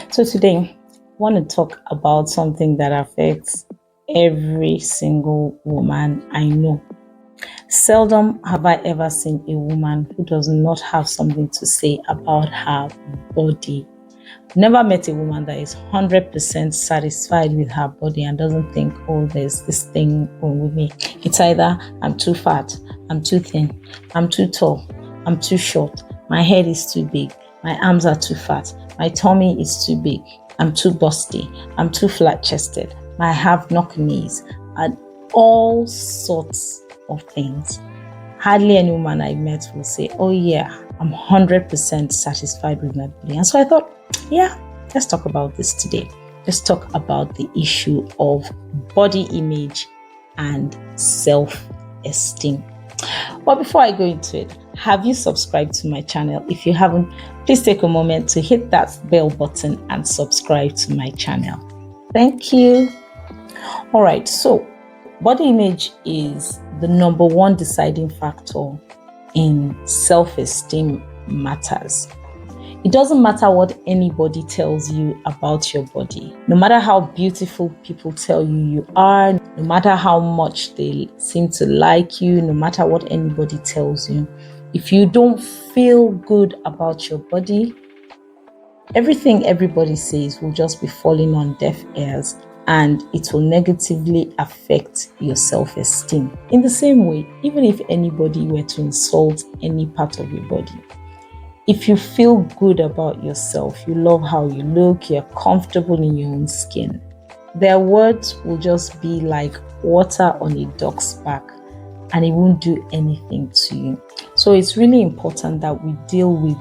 So today, I want to talk about something that affects every single woman I know. Seldom have I ever seen a woman who does not have something to say about her body. Never met a woman that is 100% satisfied with her body and doesn't think, oh, there's this thing wrong with me. It's either I'm too fat, I'm too thin, I'm too tall, I'm too short, my head is too big, my arms are too fat, my tummy is too big, I'm too busty, I'm too flat-chested, I have knock knees, and all sorts of things. Hardly any woman I met will say, oh yeah, I'm 100% satisfied with my body. And so I thought, yeah, let's talk about this today. Let's talk about the issue of body image and self-esteem. But before I go into it, have you subscribed to my channel? If you haven't, please take a moment to hit that bell button and subscribe to my channel. Thank you. All right, so body image is the number one deciding factor in self-esteem matters. It doesn't matter what anybody tells you about your body. No matter how beautiful people tell you you are, no matter how much they seem to like you, no matter what anybody tells you, if you don't feel good about your body, everything everybody says will just be falling on deaf ears, and it will negatively affect your self-esteem. In the same way, even if anybody were to insult any part of your body, if you feel good about yourself, you love how you look, you're comfortable in your own skin, their words will just be like water on a duck's back, and it won't do anything to you. So it's really important that we deal with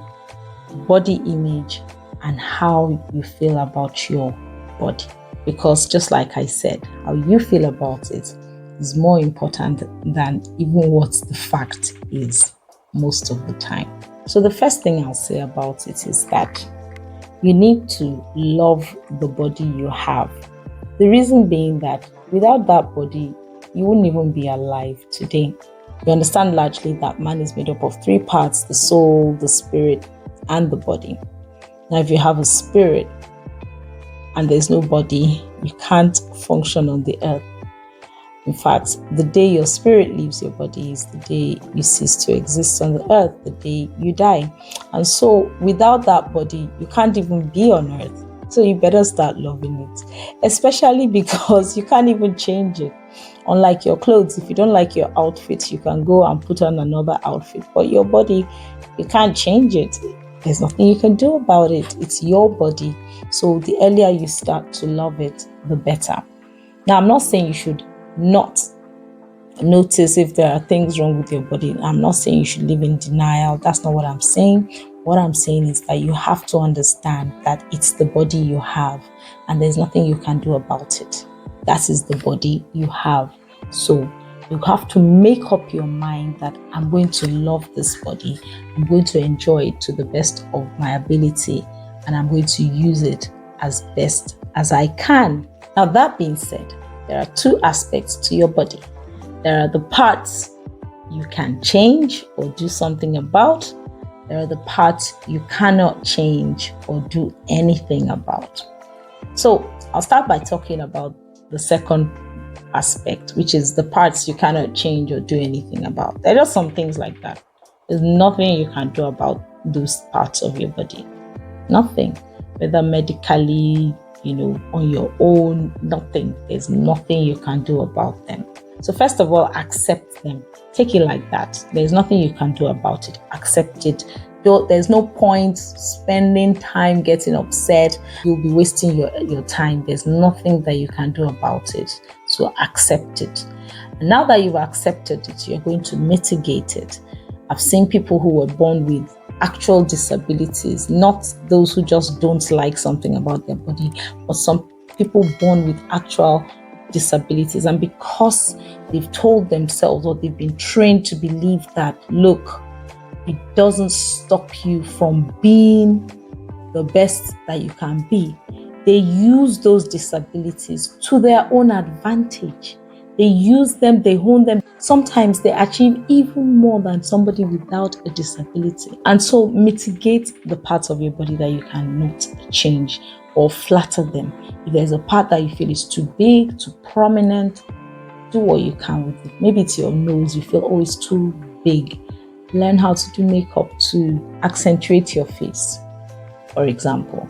body image and how you feel about your body. Because just like I said, how you feel about it is more important than even what the fact is most of the time. So the first thing I'll say about it is that you need to love the body you have. The reason being that without that body, you wouldn't even be alive today. You understand largely that man is made up of three parts: the soul, the spirit, and the body. Now, if you have a spirit and there's no body, you can't function on the earth. In fact, the day your spirit leaves your body is the day you cease to exist on the earth, the day you die. And so without that body, you can't even be on earth. So you better start loving it, especially because you can't even change it. Unlike your clothes, if you don't like your outfit, you can go and put on another outfit. But your body, you can't change it. There's nothing you can do about it. It's your body. So the earlier you start to love it, the better. Now, I'm not saying you should not notice if there are things wrong with your body. I'm not saying you should live in denial. That's not what I'm saying. What I'm saying is that you have to understand that it's the body you have and there's nothing you can do about it. That is the body you have. So you have to make up your mind that I'm going to love this body. I'm going to enjoy it to the best of my ability, and I'm going to use it as best as I can. Now, that being said, there are two aspects to your body. There are the parts you can change or do something about. There are the parts you cannot change or do anything about. So I'll start by talking about the second aspect, which is the parts you cannot change or do anything about. There are just some things like that. There's nothing you can do about those parts of your body. Nothing. Whether medically, on your own, nothing. There's nothing you can do about them. So first of all, accept them. Take it like that. There's nothing you can do about it. Accept it. There's no point spending time getting upset. You'll be wasting your time. There's nothing that you can do about it. So accept it. And now that you've accepted it, you're going to mitigate it. I've seen people who were born with actual disabilities, not those who just don't like something about their body, but some people born with actual disabilities. And because they've told themselves or they've been trained to believe that, look, it doesn't stop you from being the best that you can be, they use those disabilities to their own advantage. They use them, they hone them. Sometimes they achieve even more than somebody without a disability. And so mitigate the parts of your body that you cannot change or flatter them. If there's a part that you feel is too big, too prominent, do what you can with it. Maybe it's your nose, you feel, oh, it's too big. Learn how to do makeup to accentuate your face, for example.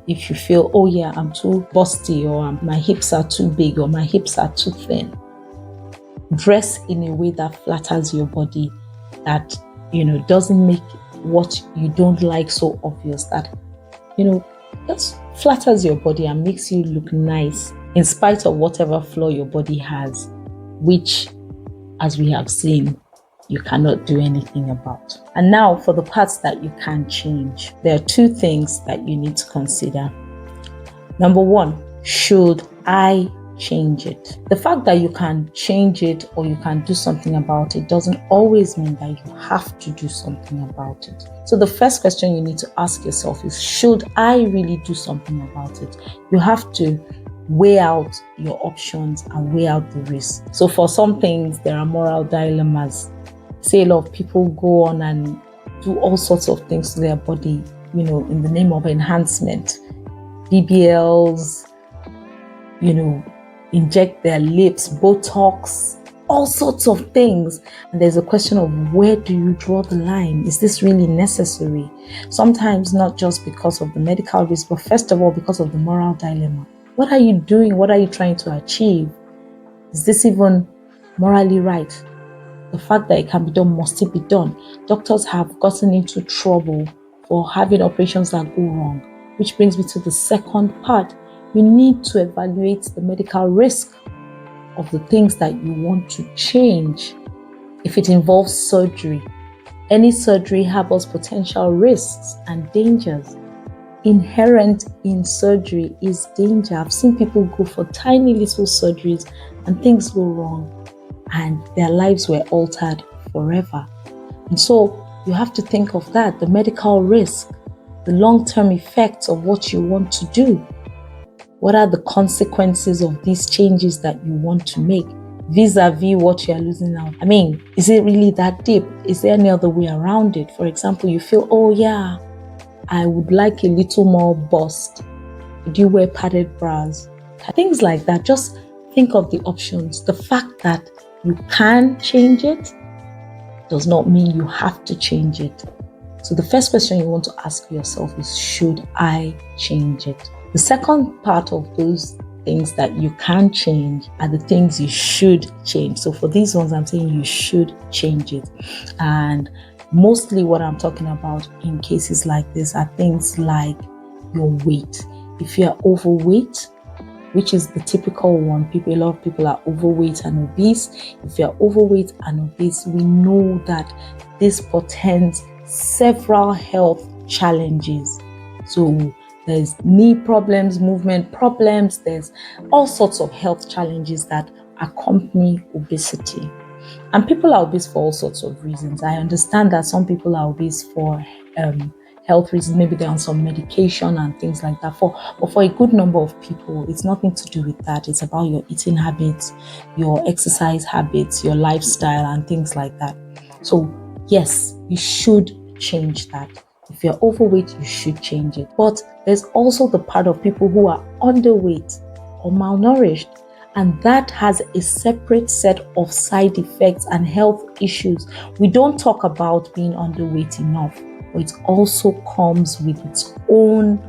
If you feel, oh yeah, I'm too busty, or my hips are too big, or my hips are too thin, dress in a way that flatters your body, that, doesn't make what you don't like so obvious, that, just flatters your body and makes you look nice in spite of whatever flaw your body has, which, as we have seen, you cannot do anything about. And now for the parts that you can change, there are two things that you need to consider. Number one, should I change it? The fact that you can change it or you can do something about it doesn't always mean that you have to do something about it. So the first question you need to ask yourself is, should I really do something about it? You have to weigh out your options and weigh out the risks. So for some things, there are moral dilemmas. Say a lot of people go on and do all sorts of things to their body, in the name of enhancement. BBLs, inject their lips, Botox, all sorts of things. And there's a question of, where do you draw the line? Is this really necessary? Sometimes not just because of the medical risk, but first of all, because of the moral dilemma. What are you doing? What are you trying to achieve? Is this even morally right? The fact that it can be done, must it be done? Doctors have gotten into trouble for having operations that go wrong, which brings me to the second part. You need to evaluate the medical risk of the things that you want to change. If it involves surgery, any surgery harbors potential risks and dangers. Inherent in surgery is danger. I've seen people go for tiny little surgeries and things go wrong, and their lives were altered forever. And so you have to think of that, the medical risk, the long-term effects of what you want to do. What are the consequences of these changes that you want to make vis-a-vis what you are losing out? I mean, is it really that deep? Is there any other way around it? For example, you feel, oh yeah, I would like a little more bust. Would you wear padded bras? Things like that. Just think of the options. The fact that you can change it does not mean you have to change it. So the first question you want to ask yourself is, should I change it? The second part of those things that you can change are the things you should change. So for these ones, I'm saying you should change it. And mostly what I'm talking about in cases like this are things like your weight. If you're overweight, which is the typical one, a lot of people are overweight and obese. If you're overweight and obese, we know that this portends several health challenges. So there's knee problems, movement problems, there's all sorts of health challenges that accompany obesity. And people are obese for all sorts of reasons. I understand that some people are obese for health reasons. Maybe they're on some medication and things like that. But for a good number of people, it's nothing to do with that. It's about your eating habits, your exercise habits, your lifestyle, and things like that. So yes, you should change that. If you're overweight, you should change it. But there's also the part of people who are underweight or malnourished, and that has a separate set of side effects and health issues. We don't talk about being underweight enough, but it also comes with its own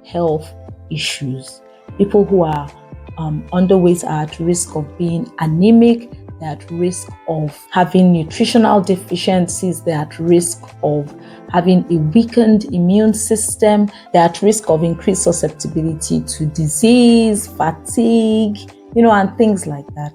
health issues. People who are underweight are at risk of being anemic. They're at risk of having nutritional deficiencies. They're at risk of having a weakened immune system. They're at risk of increased susceptibility to disease, fatigue, and things like that.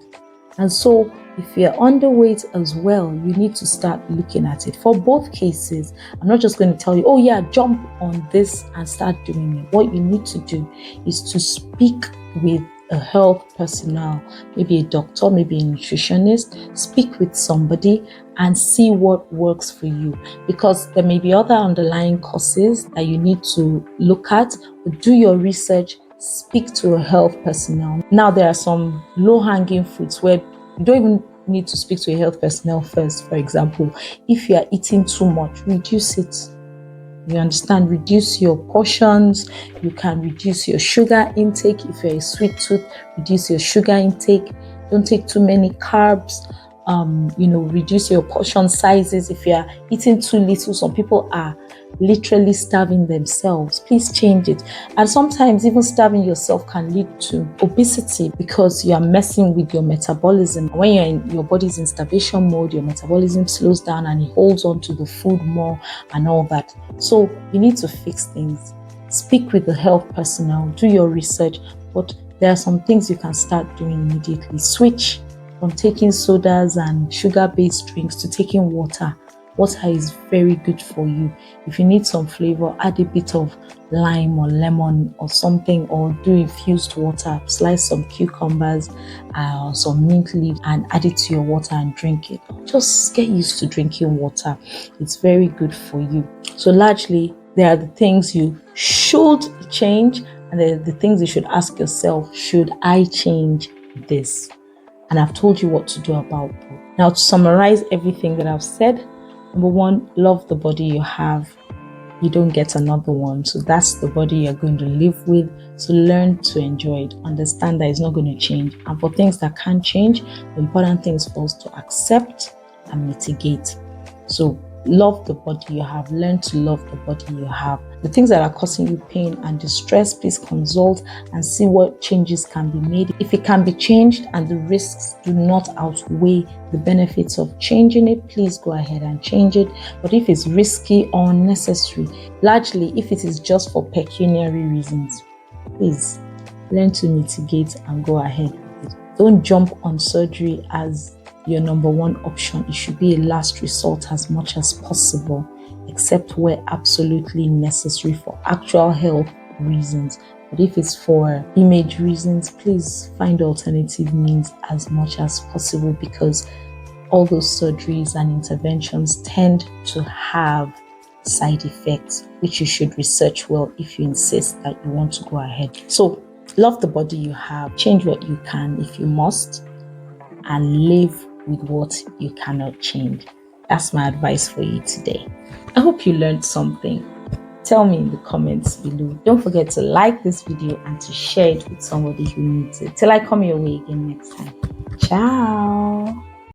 And so if you're underweight as well, you need to start looking at it. For both cases, I'm not just going to tell you, oh yeah, jump on this and start doing it. What you need to do is to speak with a health personnel, maybe a doctor, maybe a nutritionist. Speak with somebody and see what works for you, because there may be other underlying causes that you need to look at. But do your research, speak to a health personnel. Now, there are some low-hanging fruits where you don't even need to speak to a health personnel first. For example, if you are eating too much, reduce it. You understand? Reduce your portions. You can reduce your sugar intake. If you're a sweet tooth, reduce your sugar intake. Don't take too many carbs. Reduce your portion sizes. If you're eating too little, some people are literally starving themselves. Please change it. And sometimes even starving yourself can lead to obesity because you are messing with your metabolism. When your body's in starvation mode, your metabolism slows down and it holds on to the food more and all that. So you need to fix things. Speak with the health personnel, do your research, but there are some things you can start doing immediately. Switch from taking sodas and sugar-based drinks to taking water. Water is very good for you. If you need some flavor, add a bit of lime or lemon or something, or do infused water. Slice some cucumbers or some mint leaf and add it to your water and drink it. Just get used to drinking water. It's very good for you. So largely, there are the things you should change, and there are the things you should ask yourself, should I change this? And I've told you what to do about it. Now, to summarize everything that I've said, number one, love the body you have. You don't get another one. So that's the body you're going to live with. So learn to enjoy it. Understand that it's not going to change. And for things that can't change, the important thing is for us to accept and mitigate. So love the body you have. Learn to love the body you have. The things that are causing you pain and distress, please consult and see what changes can be made. If it can be changed and the risks do not outweigh the benefits of changing it, please go ahead and change it. But if it's risky or unnecessary, largely if it is just for pecuniary reasons, please learn to mitigate and go ahead with it. Don't jump on surgery as your number one option. It should be a last resort as much as possible, except where absolutely necessary for actual health reasons. But if it's for image reasons, please find alternative means as much as possible, because all those surgeries and interventions tend to have side effects, which you should research well if you insist that you want to go ahead. So love the body you have, change what you can if you must, and live with what you cannot change. That's my advice for you today. I hope you learned something. Tell me in the comments below. Don't forget to like this video and to share it with somebody who needs it. Till I come your way again next time. Ciao.